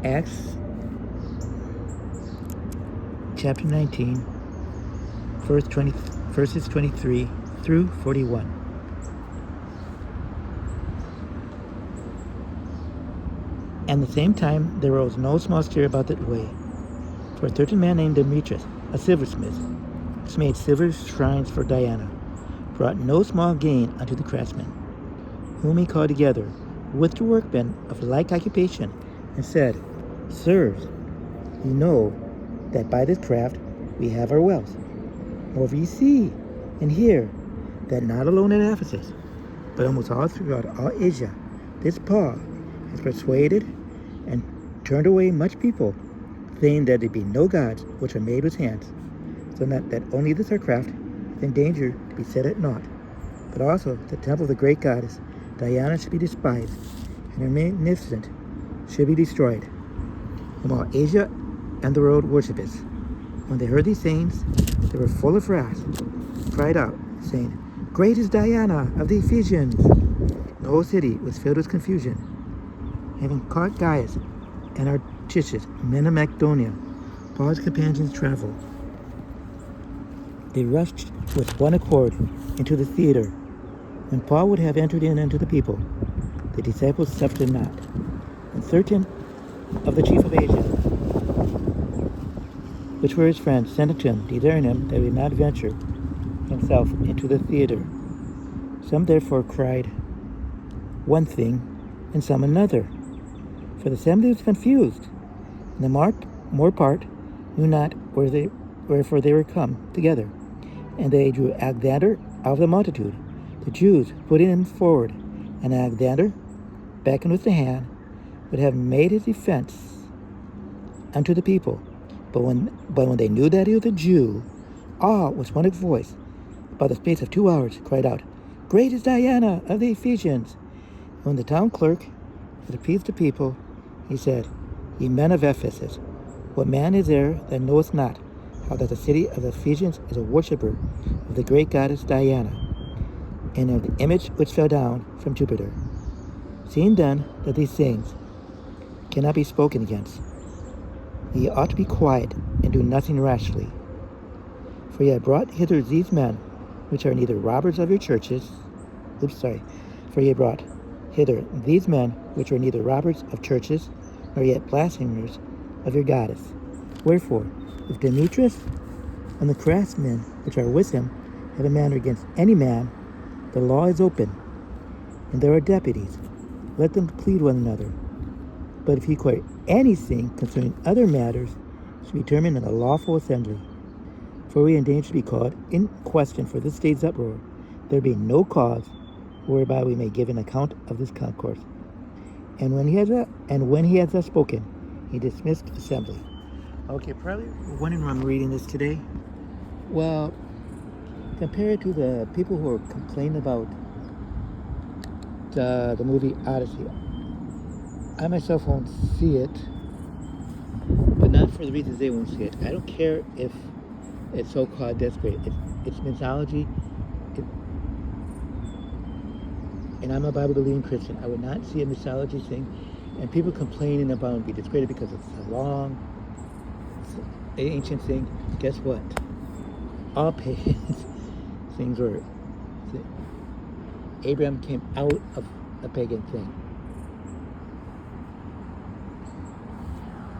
Acts chapter 19, verses 23 through 41. And at the same time there arose no small stir about that way. For a certain man named Demetrius, a silversmith, which made silver shrines for Diana, brought no small gain unto the craftsmen, whom he called together with the workmen of like occupation, and said, Sirs, ye know that by this craft we have our wealth. Moreover ye see and hear that not alone at Ephesus, but almost all throughout all Asia, this Paul has persuaded and turned away much people, saying that there be no gods which are made with hands, so that only this our craft is in danger to be set at naught, but also the temple of the great goddess Diana should be despised, and her magnificent should be destroyed, whom all Asia and the world worshipeth. When they heard these sayings, they were full of wrath, cried out, saying, Great is Diana of the Ephesians. The whole city was filled with confusion. Having caught Gaius and Artisius, men of Macedonia, Paul's companions traveled. They rushed with one accord into the theater. When Paul would have entered in unto the people, the disciples suffered him not. And certain of the chief of Asia, which were his friends, sent unto him, desiring him that he would not venture himself into the theater. Some therefore cried one thing, and some another. For the assembly was confused, and the more part knew not wherefore they were come together. And they drew Alexander out of the multitude, the Jews putting him forward, and Alexander, beckoned with the hand, would have made his defense unto the people. But when they knew that he was a Jew, all with one voice, about the space of 2 hours, cried out, Great is Diana of the Ephesians. And when the town clerk had appeased the people, he said, Ye men of Ephesus, what man is there that knoweth not how that the city of the Ephesians is a worshipper of the great goddess Diana, and of the image which fell down from Jupiter? Seeing then that these things cannot be spoken against, ye ought to be quiet and do nothing rashly. For ye have brought hither these men, which are neither robbers of your churches. For ye have brought hither these men, which are neither robbers of churches, nor yet blasphemers of your goddess. Wherefore, if Demetrius and the craftsmen which are with him have a matter against any man, the law is open, and there are deputies. Let them plead one another. But if he inquire anything concerning other matters, it should be determined in a lawful assembly. For we are in danger to be called in question for this day's uproar, there being no cause whereby we may give an account of this concourse. And when he has thus spoken, he dismissed the assembly. Okay, probably wondering why I'm reading this today. Well, compared to the people who are complaining about the movie Odyssey, I myself won't see it, but not for the reasons they won't see it. I don't care if it's so-called desperate. It's mythology, and I'm a Bible-believing Christian. I would not see a mythology thing, and people complaining about it be discredited because it's a long, ancient thing. Guess what? All pagan things were. Abraham came out of a pagan thing.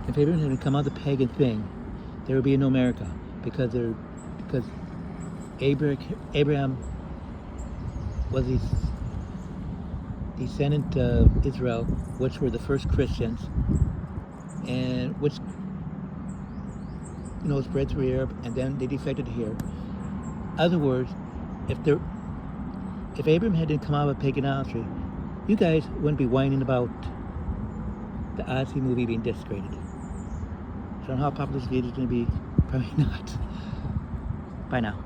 If Abraham had come out of the pagan thing, there would be no America, because Abraham was the descendant of Israel, which were the first Christians, and which spread through Europe, and then they defected here. In other words, if Abraham hadn't come out of pagan idolatry, you guys wouldn't be whining about the Odyssey movie being discredited. So I don't know how popular this video is going to be. Probably not. Bye now.